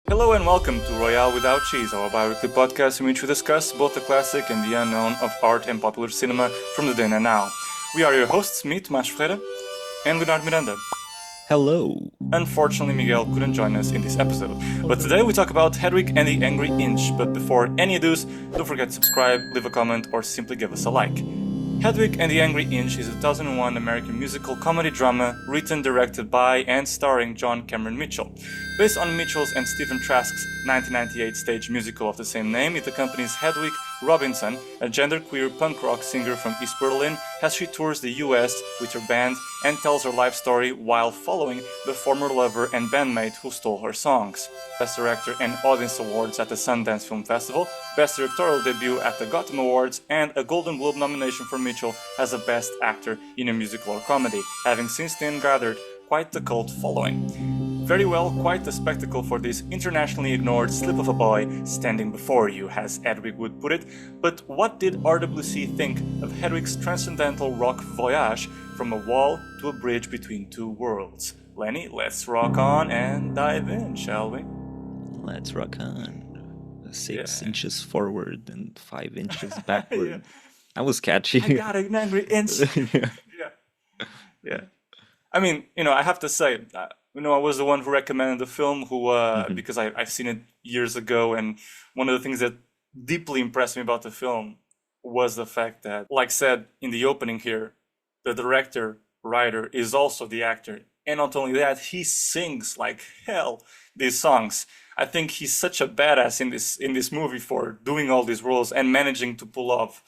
Hello and welcome to Royale Without Cheese, our bi-weekly podcast in which we discuss both the classic and the unknown of art and popular cinema from the then and now. We are your hosts, me, Tomás Ferreira, and Leonardo Miranda. Hello. Unfortunately, Miguel couldn't join us in this episode, but today we talk about Hedwig and the Angry Inch. But before any ado, don't forget to subscribe, leave a comment, or simply give us a like. Hedwig and the Angry Inch is a 2001 American musical comedy drama written, directed by, and starring John Cameron Mitchell. Based on Mitchell's and Stephen Trask's 1998 stage musical of the same name, it accompanies Hedwig Robinson, a genderqueer punk rock singer from East Berlin, as she tours the US with her band and tells her life story while following the former lover and bandmate who stole her songs. Best Director and Audience Awards at the Sundance Film Festival, Best Directorial Debut at the Gotham Awards, and a Golden Globe nomination for Mitchell as a Best Actor in a Musical or Comedy, having since then gathered quite the cult following. Very well, quite the spectacle for this internationally ignored slip of a boy standing before you, as Hedwig would put it. But what did RWC think of Hedwig's transcendental rock voyage from a wall to a bridge between two worlds? Lenny, let's rock on and dive in, shall we? Let's rock on. 6 inches forward and 5 inches backward. Yeah. That was catchy. I got an angry inch. Yeah. I mean, I have to say, I was the one who recommended the film, because I've seen it years ago, and one of the things that deeply impressed me about the film was the fact that, like said in the opening here, the director, writer is also the actor. And not only that, he sings like hell these songs. I think he's such a badass in this movie for doing all these roles and managing to pull off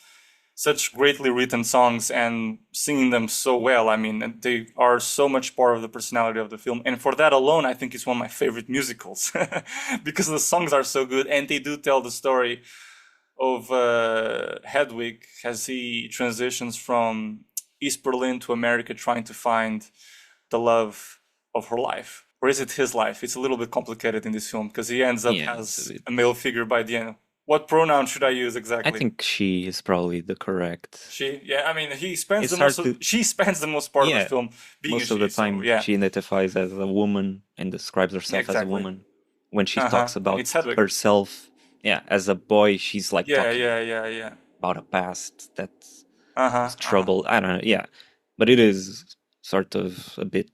such greatly written songs and singing them so well. I mean, they are so much part of the personality of the film. And for that alone, I think it's one of my favorite musicals because the songs are so good and they do tell the story of Hedwig as he transitions from East Berlin to America trying to find the love of her life. Or is it his life? It's a little bit complicated in this film because he ends up as a male figure by the end. What pronoun should I use exactly? I think she is probably the correct. She, yeah. I mean, she spends the most part of the film being most of the time. She identifies as a woman and describes herself as a woman. When she talks about herself, as a boy, she's like talking about a past that's troubled. I don't know. But it is sort of a bit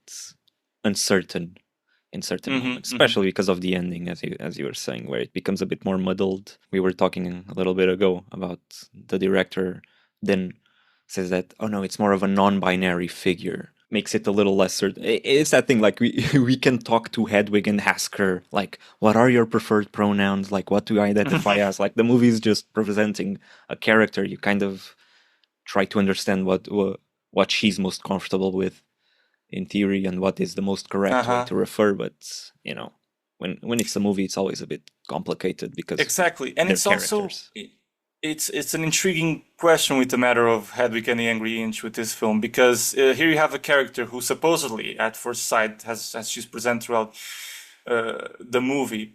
uncertain in certain moments, especially because of the ending, as you were saying, where it becomes a bit more muddled. We were talking a little bit ago about the director then says that, oh no, it's more of a non-binary figure. Makes it a little less certain. It's that thing, like we can talk to Hedwig and ask her, like, what are your preferred pronouns? Like, what do you identify as? Like, the movie is just representing a character. You kind of try to understand what she's most comfortable with in theory and what is the most correct way to refer, but when it's a movie it's always a bit complicated because exactly, and it's characters. Also it's an intriguing question with the matter of Hedwig and the Angry Inch with this film, because here you have a character who supposedly at first sight as she's presented throughout the movie,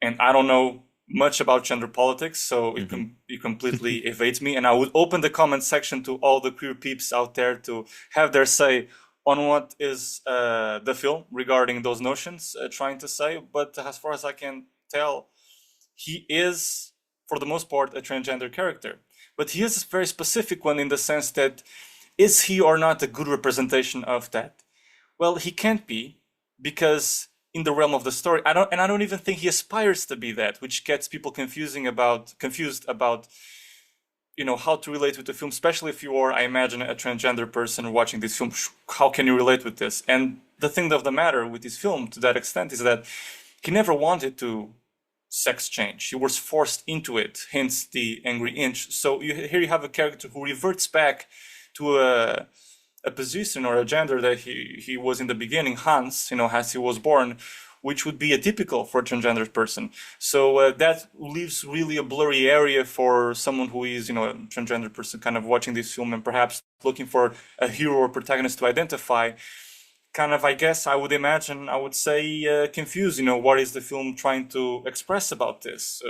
and I don't know much about gender politics, so it completely evades me, and I would open the comment section to all the queer peeps out there to have their say on what is the film regarding those notions trying to say. But as far as I can tell, he is, for the most part, a transgender character. But he is a very specific one in the sense that, is he or not a good representation of that? Well, he can't be, because in the realm of the story, I don't even think he aspires to be that, which gets people confused about how to relate with the film, especially if you are, I imagine, a transgender person watching this film. How can you relate with this? And the thing of the matter with this film, to that extent, is that he never wanted to sex change. He was forced into it, hence the Angry Inch. So here you have a character who reverts back to a position or a gender that he was in the beginning, Hans, as he was born, which would be atypical for a transgender person. So that leaves really a blurry area for someone who is, a transgender person kind of watching this film and perhaps looking for a hero or protagonist to identify. Kind of, I guess, I would say confused, what is the film trying to express about this?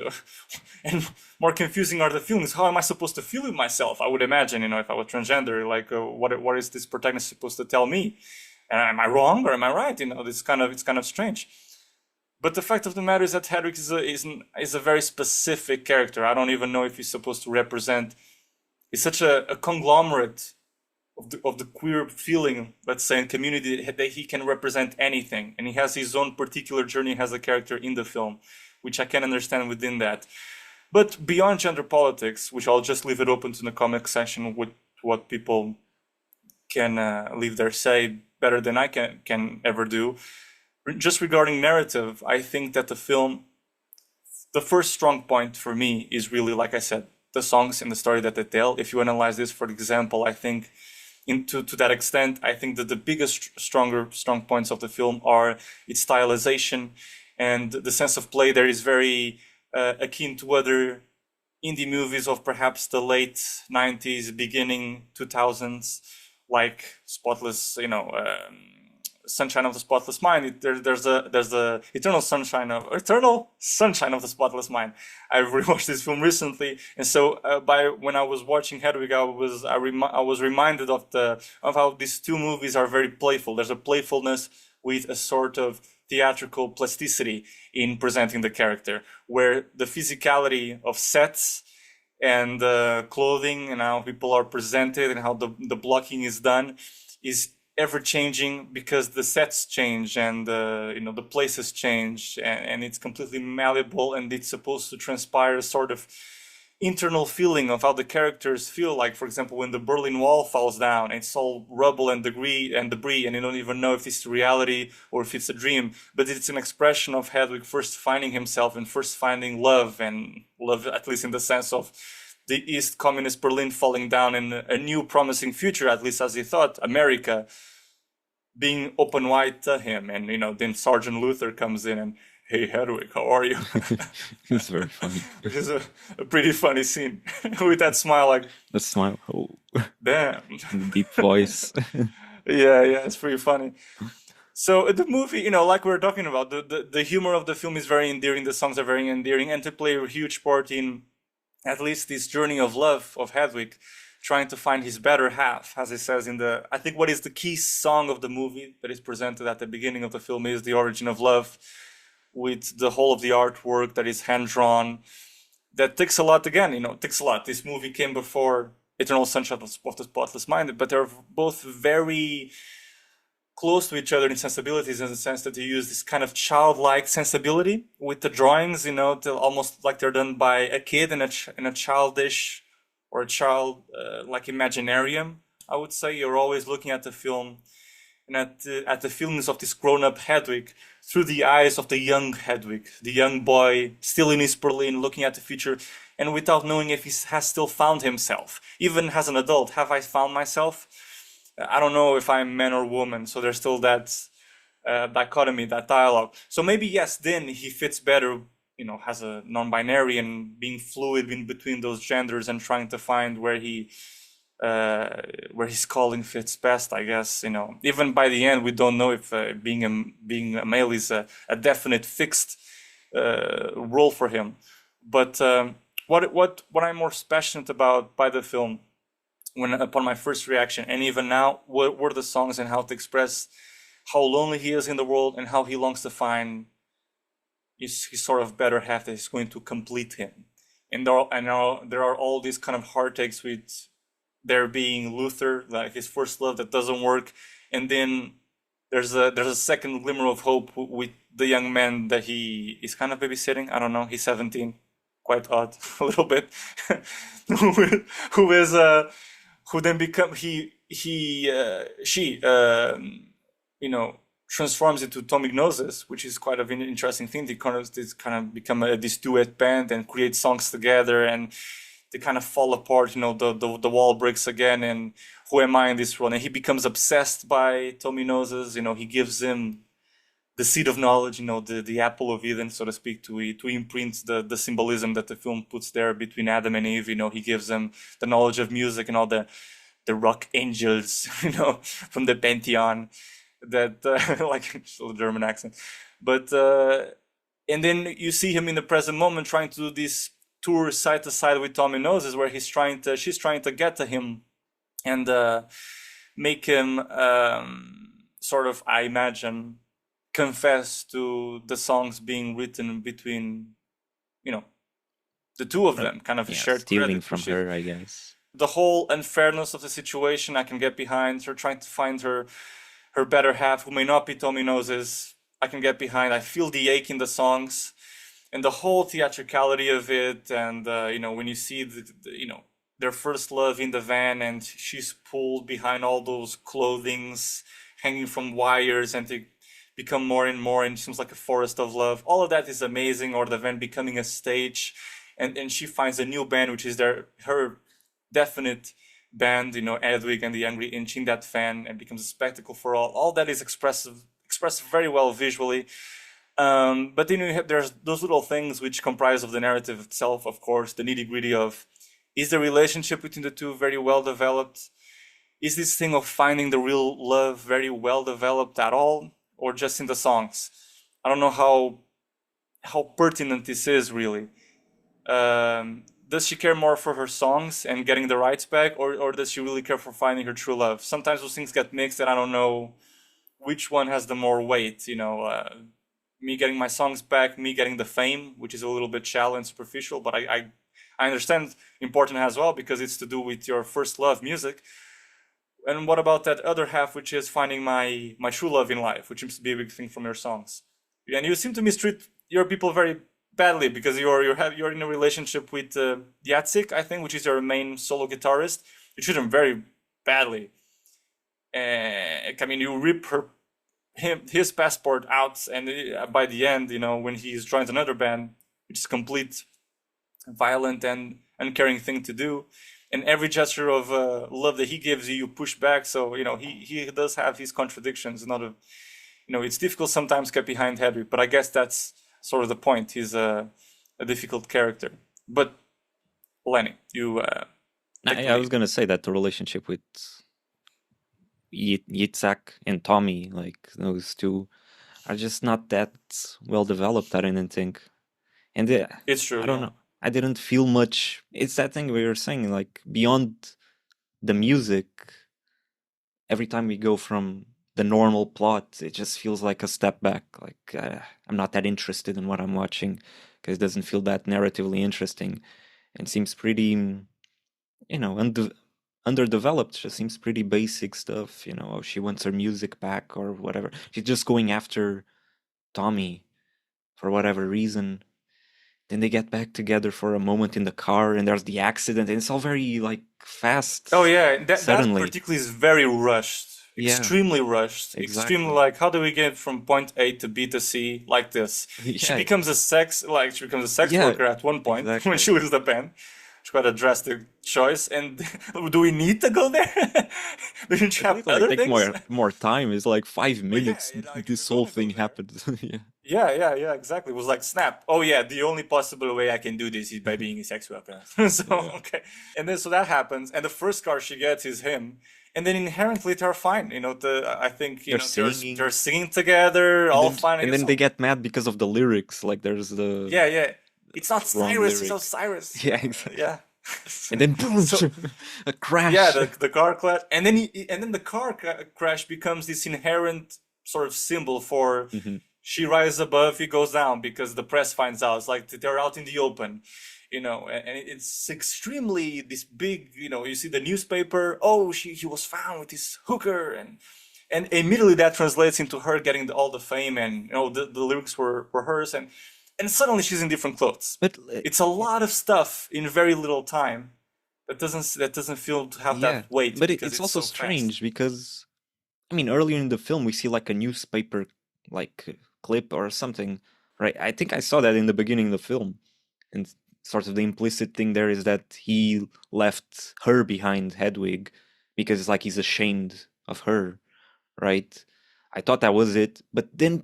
And more confusing are the feelings. How am I supposed to feel with myself? I would imagine, if I was transgender, like what is this protagonist supposed to tell me? Am I wrong or am I right? It's kind of strange. But the fact of the matter is that Hedwig is a very specific character. I don't even know if he's supposed to represent. He's such a conglomerate of the queer feeling, let's say, in community, that he can represent anything, and he has his own particular journey as a character in the film, which I can understand within that. But beyond gender politics, which I'll just leave it open to the comment section with what people can leave their say better than I can ever do. Just regarding narrative, I think that the first strong point for me is really, like I said, the songs and the story that they tell. If you analyze this, for example, I think to that extent, I think that the biggest strong points of the film are its stylization and the sense of play. There is very akin to other indie movies of perhaps the late 90s, beginning 2000s, like Spotless, Sunshine of the Spotless Mind. There's a Eternal Sunshine of the Spotless Mind. I rewatched this film recently, and so when I was watching Hedwig, I was reminded of how these two movies are very playful. There's a playfulness with a sort of theatrical plasticity in presenting the character, where the physicality of sets and clothing and how people are presented and how the blocking is done is ever changing, because the sets change and the places change, and it's completely malleable, and it's supposed to transpire a sort of internal feeling of how the characters feel. Like, for example, when the Berlin Wall falls down, it's all rubble and debris, and you don't even know if it's reality or if it's a dream. But it's an expression of Hedwig first finding himself and first finding love, at least in the sense of the East Communist Berlin falling down and a new promising future, at least as he thought, America being open wide to him. And, then Sergeant Luther comes in and, "Hey, Hedwig, how are you?" It's very funny. Which is a pretty funny scene with that smile, like... The smile, oh. Damn. The deep voice. Yeah, it's pretty funny. So the movie, like we were talking about, the humor of the film is very endearing, the songs are very endearing, and to play a huge part in at least this journey of love of Hedwig, trying to find his better half, as he says I think what is the key song of the movie that is presented at the beginning of the film is The Origin of Love, with the whole of the artwork that is hand-drawn. That takes a lot again, takes a lot. This movie came before Eternal Sunshine of the Spotless Mind, but they're both very close to each other in sensibilities, in the sense that they use this kind of childlike sensibility with the drawings, almost like they're done by a kid in a childish or a child like imaginarium. I would say you're always looking at the film and at the feelings of this grown-up Hedwig through the eyes of the young Hedwig, the young boy still in East Berlin, looking at the future, and without knowing if he has still found himself. Even as an adult, have I found myself? I don't know if I'm man or woman, so there's still that dichotomy, that dialogue. So maybe, yes, then he fits better, has a non-binary and being fluid in between those genders and trying to find where his calling fits best, I guess. Even by the end, we don't know if being a male is a definite fixed role for him. But what I'm more passionate about by the film, upon my first reaction, and even now, were the songs and how to express how lonely he is in the world and how he longs to find his sort of better half that is going to complete him. And there are all these kind of heartaches with there being Luther, like his first love that doesn't work, and then there's a second glimmer of hope with the young man that he is kind of babysitting. I don't know, he's 17, quite odd, a little bit, who then transforms into Tommy Gnosis, which is quite an interesting thing. They kind of become this duet band and create songs together, and they kind of fall apart. The wall breaks again, and who am I in this role? And he becomes obsessed by Tommy Gnosis. He gives him the seed of knowledge, the apple of Eden, so to speak, to imprint the symbolism that the film puts there between Adam and Eve. He gives them the knowledge of music and all the rock angels, from the Pantheon, that like German accent. But and then you see him in the present moment trying to do this tour side to side with Tommy Gnosis, where she's trying to get to him and make him sort of, I imagine, confess to the songs being written between, the two of them, kind of a shared stealing credit, from her, I guess. The whole unfairness of the situation, I can get behind. Her trying to find her better half, who may not be Tommy Noses. I can get behind. I feel the ache in the songs, and the whole theatricality of it. And when you see their first love in the van, and she's pulled behind all those clothings hanging from wires, and they become more and more, and it seems like a forest of love. All of that is amazing. Or the van becoming a stage, and she finds a new band, which is her definite band, Hedwig and the Angry Inch in that fan, and becomes a spectacle for all. All that is expressed very well visually. But then there's those little things which comprise of the narrative itself, of course, the nitty-gritty of, is the relationship between the two very well developed? Is this thing of finding the real love very well developed at all, or just in the songs? I don't know how pertinent this is, really. Does she care more for her songs and getting the rights back, or does she really care for finding her true love? Sometimes those things get mixed, and I don't know which one has the more weight. Me getting my songs back, me getting the fame, which is a little bit shallow and superficial, but I understand important as well, because it's to do with your first love, music. And what about that other half, which is finding my true love in life, which seems to be a big thing from your songs? And you seem to mistreat your people very badly, because you're in a relationship with Yitzhak, I think, which is your main solo guitarist. You treat him very badly. You rip his passport out, and by the end, when he's joins another band, which is complete violent and uncaring thing to do, and every gesture of love that he gives you, you push back. So he does have his contradictions. It's difficult sometimes to get behind Hedwig, but I guess that's sort of the point. He's a difficult character. But Lenny, you. I was gonna say that the relationship with Yitzhak and Tommy, like those two, are just not that well developed. I didn't think, and it's true. I don't know. I didn't feel much. It's that thing we were saying, like beyond the music. Every time we go from the normal plot, it just feels like a step back. Like I'm not that interested in what I'm watching because it doesn't feel that narratively interesting, and seems pretty, underdeveloped. Just seems pretty basic stuff. She wants her music back or whatever. She's just going after Tommy for whatever reason. Then they get back together for a moment in the car, and there's the accident, and it's all very like fast. Oh yeah, that particularly is very rushed. Extremely rushed. Exactly. Extremely like, how do we get from point A to B to C like this? She becomes a sex worker at one point when she was the band. It's quite a drastic choice. And do we need to go there? Didn't you have other things? More time. It's like 5 minutes. This whole thing happened. Yeah, exactly. It was like, snap. Oh yeah, the only possible way I can do this is by being a sex worker. Okay. And then so that happens, and the first car she gets is him. And then inherently they're fine. I think they're singing together, all fine. And then they get mad because of the lyrics. Like there's the It's not Cyrus, it's Osiris. Yeah, exactly. Yeah. And then boom, a crash. Yeah, the car crash, and then the car crash becomes this inherent sort of symbol for she rises above, he goes down, because the press finds out. It's like they're out in the open, and it's extremely this big. You see the newspaper. Oh, he was found with this hooker, and immediately that translates into her getting all the fame, and the lyrics were hers, and suddenly she's in different clothes. But it's a lot of stuff in very little time that doesn't feel to have that weight. But it's also so strange because, earlier in the film we see like a newspaper like clip or something, right? I think I saw that in the beginning of the film, and sort of the implicit thing there is that he left her behind, Hedwig, because it's like he's ashamed of her, right? I thought that was it, but then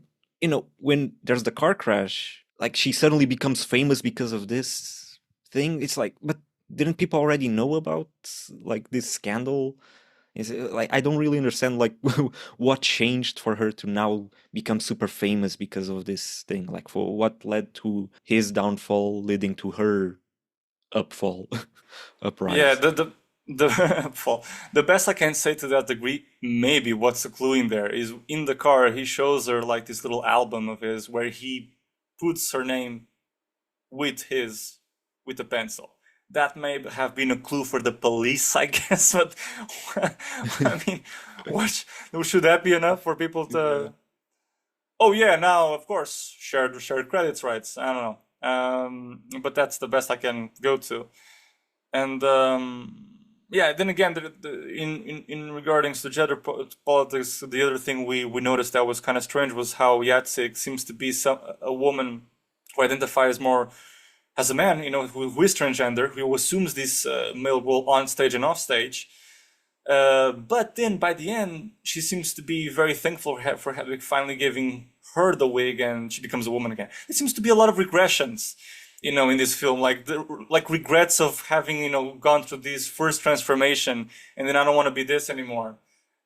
when there's the car crash, like she suddenly becomes famous because of this thing. It's like, but didn't people already know about like this scandal? Is it, like, I don't really understand like what changed for her to now become super famous because of this thing. Like, for what led to his downfall leading to her upfall, uprise. Yeah, The best I can say to that degree, maybe what's the clue in there is in the car he shows her like this little album of his where he puts her name with his with a pencil. That may have been a clue for the police, I guess. But I mean, what should that be enough for people to? Yeah. Oh yeah, now of course shared credits rights. I don't know, but that's the best I can go to. And yeah, then again, in regarding to gender politics, the other thing we noticed that was kind of strange was how Yitzhak seems to be a woman who identifies more as a man, who is transgender, who assumes this male role on stage and off stage. But then by the end, she seems to be very thankful for Hedwig finally giving her the wig, and she becomes a woman again. There seems to be a lot of regressions, in this film, like regrets of having, gone through this first transformation, and then I don't want to be this anymore.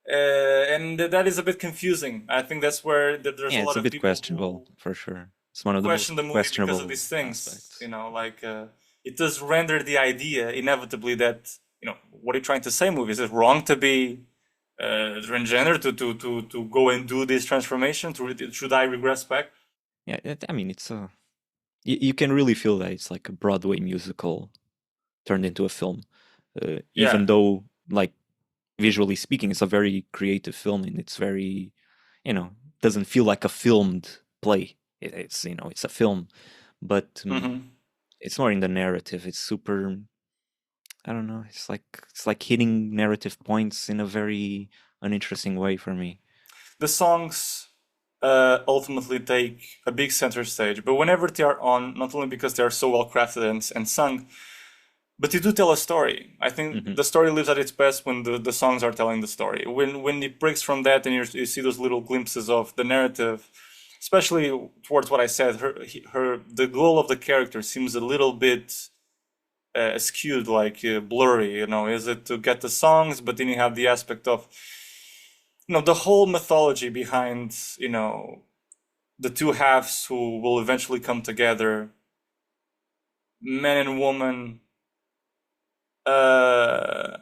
And that is a bit confusing. I think that's where there's a lot of people. It's a bit questionable, for sure. It's one of the question the movie because of these things. Aspects. It does render the idea inevitably that, what are you trying to say, movie? Is it wrong to be transgender, to go and do this transformation? Should I regress back? Yeah, I mean, it's a... You can really feel that it's like a Broadway musical turned into a film. Even though, like, visually speaking, it's a very creative film, and it's very, doesn't feel like a filmed play. It's it's a film, but it's more in the narrative. It's super, I don't know, it's like hitting narrative points in a very uninteresting way for me. The songs ultimately take a big center stage, but whenever they are on, not only because they are so well crafted and sung, but they do tell a story. I think the story lives at its best when the songs are telling the story. When it breaks from that and you see those little glimpses of the narrative, especially towards what I said, the goal of the character seems a little bit skewed, like blurry. Is it to get the songs, but then you have the aspect of, the whole mythology behind, the two halves who will eventually come together, man and woman, trying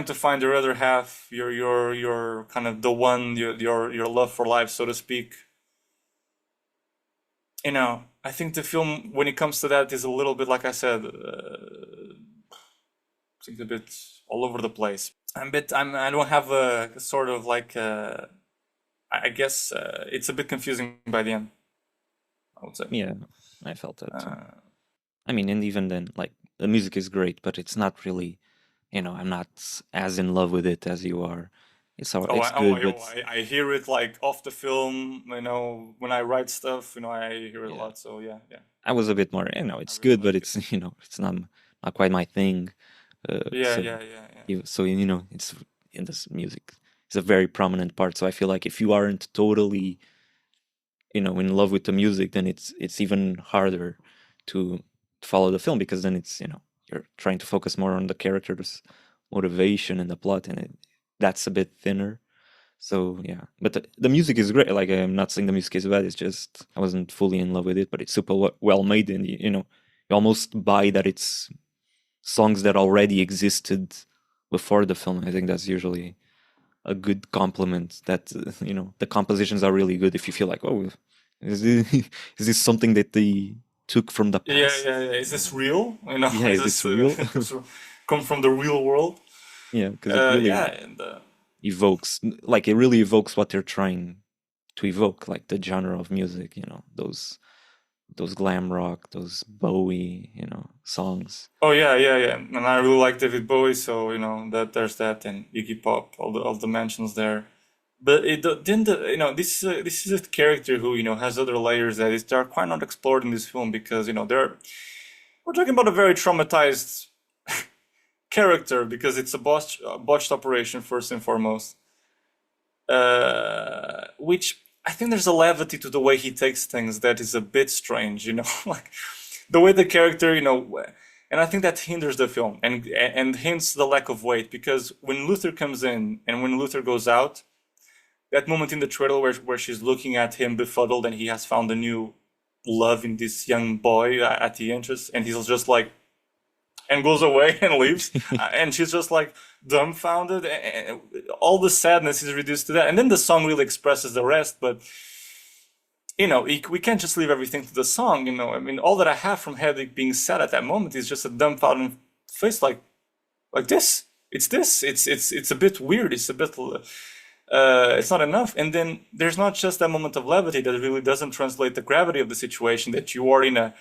to find your other half, your kind of the one, your love for life, so to speak. I think the film, when it comes to that, is a little bit, like I said, I think a bit all over the place. I don't have a sort of like, I guess it's a bit confusing by the end, I would say. Yeah, I felt that too. I mean, and even then, like, the music is great, but it's not really, I'm not as in love with it as you are. It's good, but I hear it like off the film, when I write stuff, I hear it a lot. So yeah. I was a bit more, it's good, but it's, it's not quite my thing. Yeah. So, it's in this music. It's a very prominent part. So I feel like if you aren't totally, in love with the music, then it's even harder to follow the film, because then it's, you're trying to focus more on the character's motivation and the plot, and that's a bit thinner. So yeah, but the music is great. Like, I'm not saying the music is bad. It's just I wasn't fully in love with it, but it's super well made, and you almost buy that it's songs that already existed before the film. I think that's usually a good compliment. That the compositions are really good. If you feel like, oh, is this something that they took from the past? Yeah. Is this real? Yeah, is this real? Come from the real world? Yeah, because it really evokes, like, it really evokes what they're trying to evoke, like the genre of music. Those glam rock, those Bowie, songs. Oh yeah, and I really like David Bowie, so that there's that, and Iggy Pop, all the mentions there. But this is a character who has other layers that are quite not explored in this film, because we're talking about a very traumatized character, because it's a botched operation first and foremost, which I think there's a levity to the way he takes things that is a bit strange, like the way the character, and I think that hinders the film and hints the lack of weight, because when Luther comes in and when Luther goes out, that moment in the trailer where she's looking at him befuddled and he has found a new love in this young boy at the entrance, and he's just like, and goes away and leaves. And she's just like dumbfounded, and all the sadness is reduced to that. And then the song really expresses the rest, but we can't just leave everything to the song. I mean, all that I have from Hedwig being sad at that moment is just a dumbfounded face, like this. It's this. It's a bit weird. It's a bit. It's not enough. And then there's not just that moment of levity that really doesn't translate the gravity of the situation, that you are in a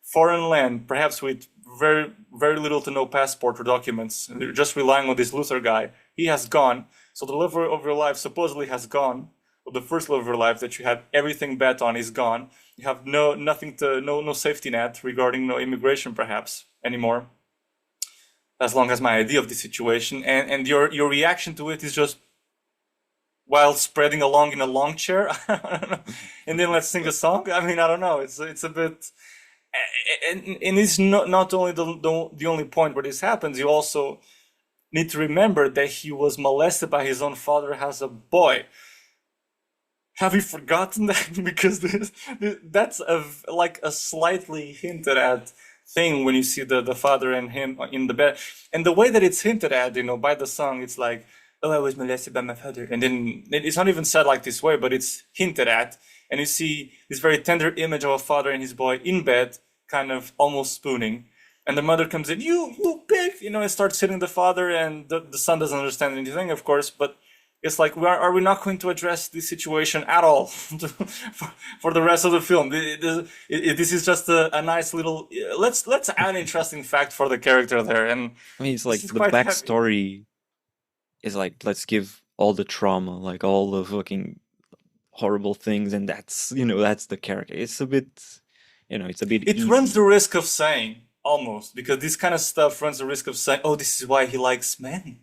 foreign land, perhaps with very, very little to no passport or documents. You're just relying on this Luther guy. He has gone. So the love of your life supposedly has gone. Or the first love of your life that you had everything bet on is gone. You have no safety net regarding no immigration perhaps anymore. As long as my idea of the situation, and your reaction to it is just while spreading along in a long chair, and then let's sing a song. I mean, I don't know. It's a bit, and it's not only the only point where this happens. You also need to remember that he was molested by his own father as a boy. Have you forgotten that? Because that's like a slightly hinted at thing when you see the father and him in the bed, and the way that it's hinted at, by the song, it's like, oh, I was molested by my father, and then it's not even said like this way, but it's hinted at, and you see this very tender image of a father and his boy in bed, kind of almost spooning, and the mother comes in, you pig, and starts hitting the father, and the son doesn't understand anything, of course, but it's like, are we not going to address this situation at all for the rest of the film? This is just a nice little. Let's add an interesting fact for the character there, and I mean, it's like the backstory is like, let's give all the trauma, like all the fucking horrible things, and that's the character. It's a bit, it's a bit. It runs the risk of saying almost, because this kind of stuff runs the risk of saying, oh, this is why he likes men.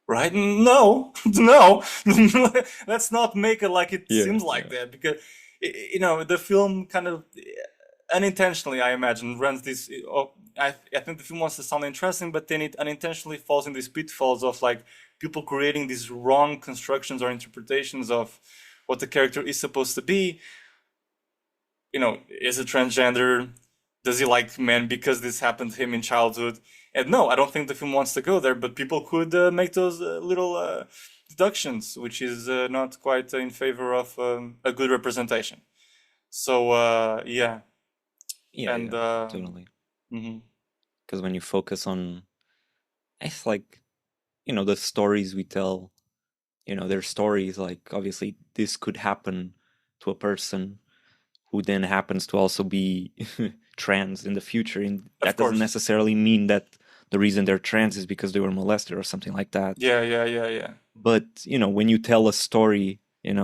Right? No. Let's not make it like it seems like that, because the film kind of unintentionally, I imagine, runs this. I think the film wants to sound interesting, but then it unintentionally falls in these pitfalls of like people creating these wrong constructions or interpretations of what the character is supposed to be. Is it transgender? Does he like men because this happened to him in childhood? And no, I don't think the film wants to go there, but people could make those little deductions, which is not quite in favor of a good representation. So, yeah. Yeah, and, totally. Because when you focus on, it's like, the stories we tell, they're stories like, obviously, this could happen to a person who then happens to also be trans in the future. And that doesn't necessarily mean that the reason they're trans is because they were molested or something like that. Yeah. But, when you tell a story, and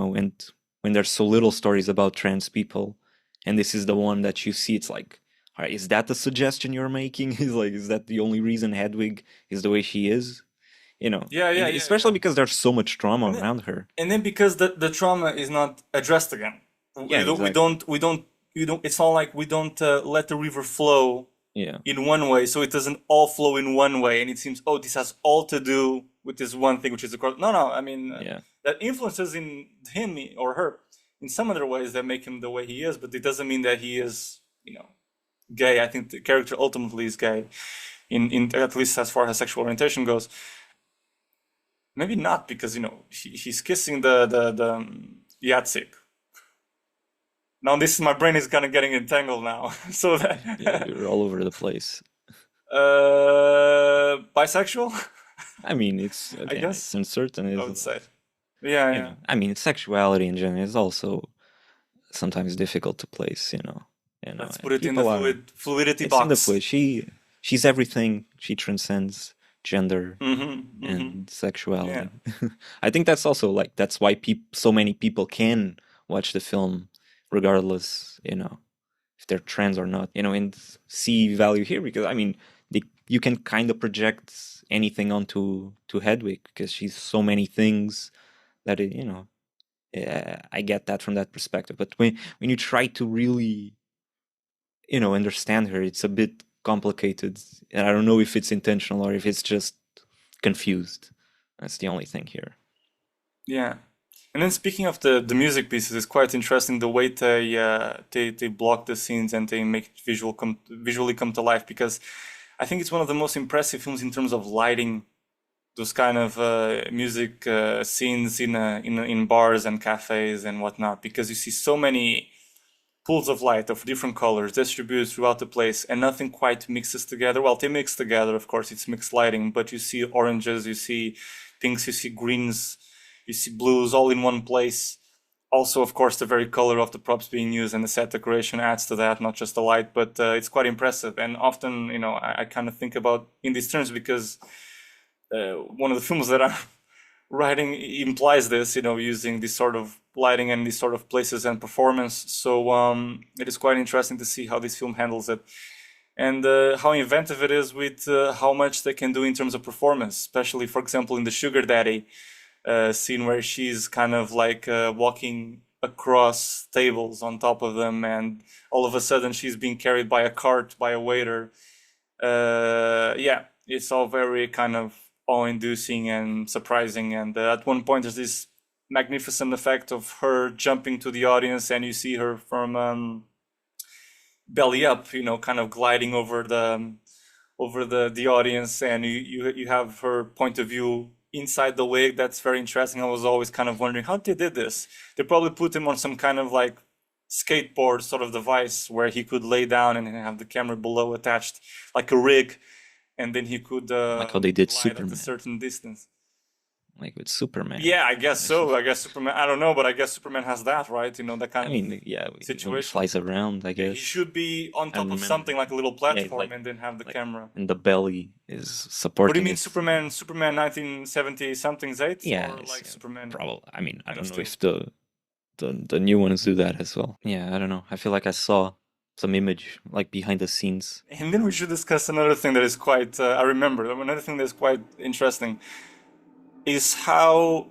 when there's so little stories about trans people, and this is the one that you see, it's like, all right, is that the suggestion you're making? Is that the only reason Hedwig is the way she is? Especially because there's so much trauma around her. And then because the trauma is not addressed again. We don't. It's not like we don't let the river flow in one way, so it doesn't all flow in one way, and it seems, oh, this has all to do with this one thing, which is the cross. No. I mean, that influences in him or her in some other ways that make him the way he is, but it doesn't mean that he is, gay. I think the character ultimately is gay, in at least as far as sexual orientation goes. Maybe not, because he's kissing the Yitzhak. Now my brain is kind of getting entangled now. So that you're all over the place. Bisexual? I mean, it's I guess it's uncertain. I would say. Yeah. I mean, sexuality in general is also sometimes difficult to place. Let's put it in the fluidity box. In the fluid. She's everything. She transcends gender and sexuality. Yeah. I think that's also that's why so many people can watch the film regardless, if they're trans or not, and see value here, because I mean, you can kind of project anything onto Hedwig, because she's so many things that I get that from that perspective. But when you try to really, understand her, it's a bit complicated, and I don't know if it's intentional or if it's just confused. That's the only thing here. Yeah. And then speaking of the music pieces, it's quite interesting the way they block the scenes and they make it visually come to life, because I think it's one of the most impressive films in terms of lighting, those kind of music scenes in bars and cafes and whatnot, because you see so many pools of light of different colors distributed throughout the place, and nothing quite mixes together. Well, they mix together, of course, it's mixed lighting, but you see oranges, you see pinks, you see greens, you see blues all in one place. Also, of course, the very color of the props being used and the set decoration adds to that, not just the light, but it's quite impressive. And often, I kind of think about in these terms because one of the films that I'm writing implies this, using this sort of lighting and these sort of places and performance. So it is quite interesting to see how this film handles it, and how inventive it is with how much they can do in terms of performance, especially, for example, in the Sugar Daddy scene where she's kind of like walking across tables on top of them, and all of a sudden she's being carried by a cart by a waiter. Yeah, it's all very kind of awe-inducing and surprising. And at one point, there's this magnificent effect of her jumping to the audience, and you see her from belly up, kind of gliding over the audience, and you have her point of view inside the wig. That's very interesting. I was always kind of wondering how they did this. They probably put him on some kind of like skateboard sort of device where he could lay down and have the camera below attached like a rig, and then he could like how they did glide Superman at a certain distance. Like with Superman. Yeah, I guess so. I guess Superman. I don't know, but I guess Superman has that, right? That kind of situation. He flies around, I guess. He should be on top of something like a little platform, and then have the camera. And the belly is supporting. What do you mean, Superman? Superman 1970 something's 8? Yeah, or like Superman. Probably. I mean, I don't know if the new ones do that as well. Yeah, I don't know. I feel like I saw some image like behind the scenes. And then we should discuss another thing that is quite. I remember another thing that's quite interesting. Is how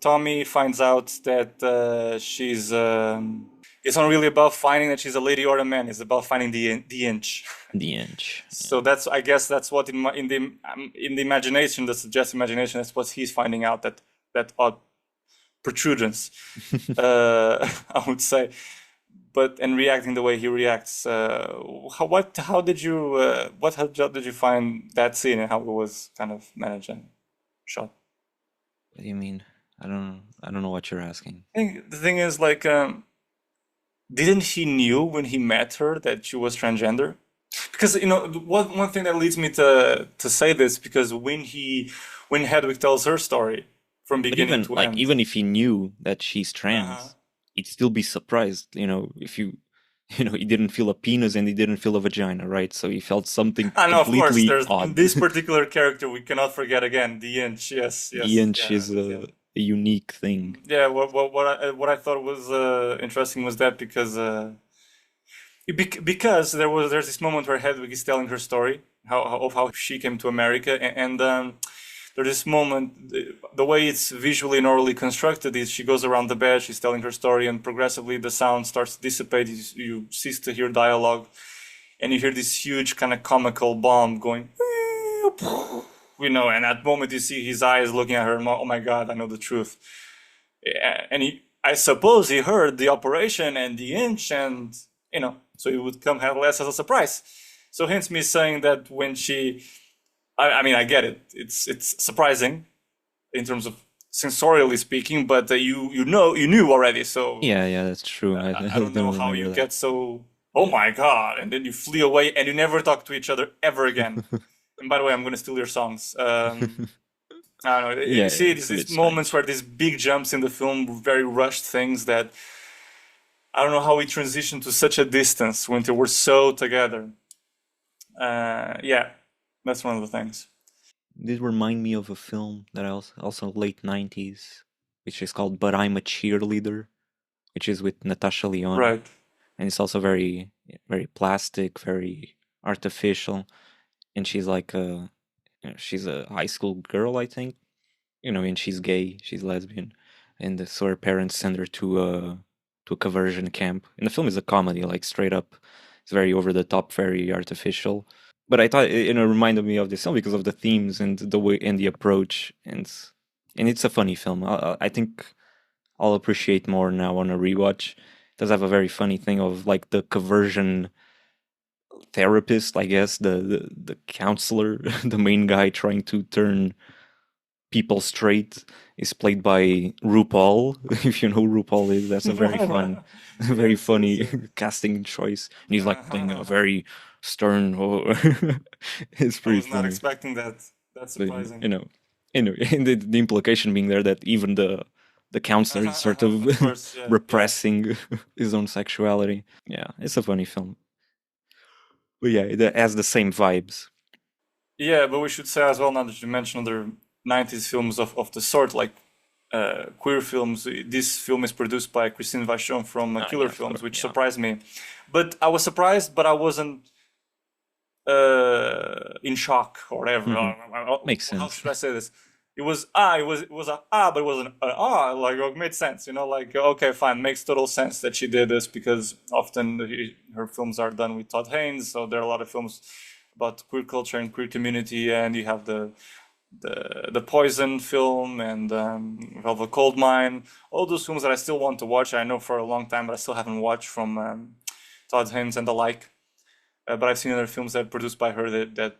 Tommy finds out that she's. It's not really about finding that she's a lady or a man. It's about finding the inch. The inch. Yeah. So I guess that's what in the imagination, the suggested imagination, that's what he's finding out, that odd protrudence. I would say, and reacting the way he reacts. How did you find that scene and how it was kind of managed and shot? What do you mean? I don't know what you're asking. I think the thing is, like, didn't he knew when he met her that she was transgender? Because one thing that leads me to say this, because when Hedwig tells her story from beginning to end, even if he knew that she's trans, he'd still be surprised. If he didn't feel a penis and he didn't feel a vagina, right? So he felt something completely odd. In this particular character, we cannot forget again the inch. Yes. The inch is a unique thing. Yeah. What I thought was interesting was that because there's this moment where Hedwig is telling her story of how she came to America, and there's this moment, the way it's visually and orally constructed is she goes around the bed, she's telling her story, and progressively the sound starts to dissipate. You cease to hear dialogue, and you hear this huge kind of comical bomb going, and at the moment you see his eyes looking at her, and, oh my God, I know the truth. And I suppose he heard the operation and the inch, and, so it would come less as a surprise. So hence me saying that when she... I mean, I get it. It's surprising in terms of sensorially speaking, but you knew already. So yeah, that's true. I don't know how you get so, oh my God, and then you flee away and you never talk to each other ever again. And by the way, I'm going to steal your songs. I don't know. You see these moments where these big jumps in the film, very rushed things that I don't know how we transitioned to such a distance when they were so together. Yeah. That's one of the things. This remind me of a film that I also late 90s, which is called But I'm a Cheerleader, which is with Natasha Lyonne. Right. And it's also very, very plastic, very artificial. And she's like she's a high school girl, I think. And she's gay, she's lesbian. And so her parents send her to a conversion camp. And the film is a comedy, like straight up. It's very over the top, very artificial. But I thought it reminded me of this film because of the themes and the way and the approach, and it's a funny film. I think I'll appreciate more now on a rewatch. It does have a very funny thing of like the conversion therapist, I guess, the counselor, the main guy trying to turn people straight, is played by RuPaul. If you know who RuPaul is, that's a very fun, very funny casting choice. And he's like playing a very stern. It's pretty funny. I was not expecting that. That's surprising. But, the implication being there that even the counselor is sort of course, repressing his own sexuality. Yeah, it's a funny film. But yeah, it has the same vibes. Yeah, but we should say as well, now that you mentioned other 90s films of the sort, like queer films. This film is produced by Christine Vachon from Killer Films, which surprised me. But I was surprised, but I wasn't in shock or whatever. Mm-hmm. Makes sense. How should I say this? It was it was but it wasn't like it made sense, like okay, fine, makes total sense that she did this, because often her films are done with Todd Haynes, so there are a lot of films about queer culture and queer community, and you have the Poison film and Velvet Goldmine, all those films that I still want to watch. I know for a long time, but I still haven't watched, from Todd Haynes and the like. But I've seen other films that are produced by her that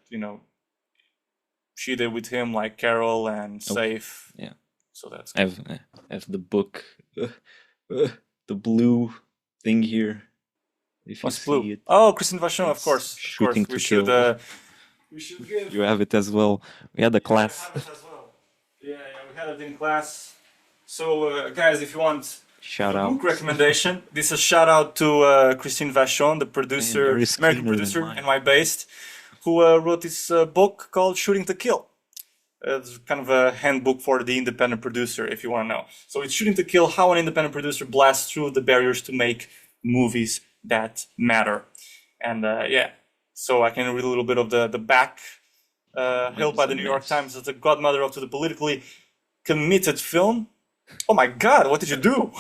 she did with him, like Carol and Safe. Yeah. So that's good. I have the book, the blue thing here. If you What's blue? See it. Oh, Christine Vachon, of course. Shooting we to Kill. We should give. You have it as well. We had the class. Have it as well. Yeah, we had it in class. So, guys, if you want Shoutout. Book recommendation, this is a shout out to Christine Vachon, the producer, American producer, NY-based, who wrote this book called Shooting to Kill. It's kind of a handbook for the independent producer, if you want to know. So it's Shooting to Kill, how an independent producer blasts through the barriers to make movies that matter. And so I can read a little bit of the back, hailed by the New York Times as the godmother of the politically committed film. Oh my God, what did you do?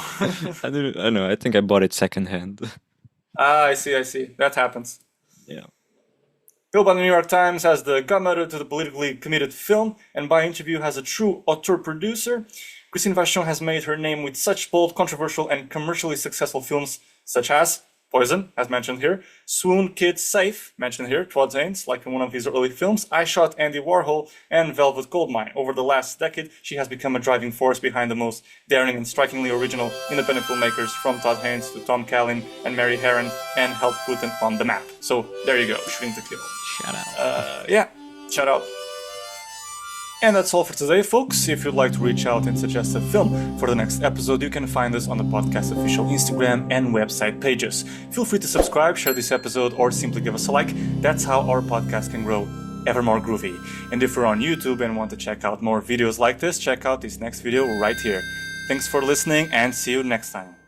I don't know. I think I bought it secondhand. I see. That happens. Yeah. Hailed by the New York Times as the godmother to the politically committed film, and by interview as a true auteur producer, Christine Vachon has made her name with such bold, controversial, and commercially successful films such as Poison, as mentioned here, Swoon Kid Safe, mentioned here, Todd Haynes, like in one of his early films, I Shot Andy Warhol, and Velvet Goldmine. Over the last decade, she has become a driving force behind the most daring and strikingly original independent filmmakers, from Todd Haynes to Tom Callan and Mary Herron, and helped put them on the map. So there you go, Shooting to Kill. Shout out. Shout out. And that's all for today, folks. If you'd like to reach out and suggest a film for the next episode, you can find us on the podcast official Instagram and website pages. Feel free to subscribe, share this episode, or simply give us a like. That's how our podcast can grow ever more groovy. And if you're on YouTube and want to check out more videos like this, check out this next video right here. Thanks for listening, and see you next time.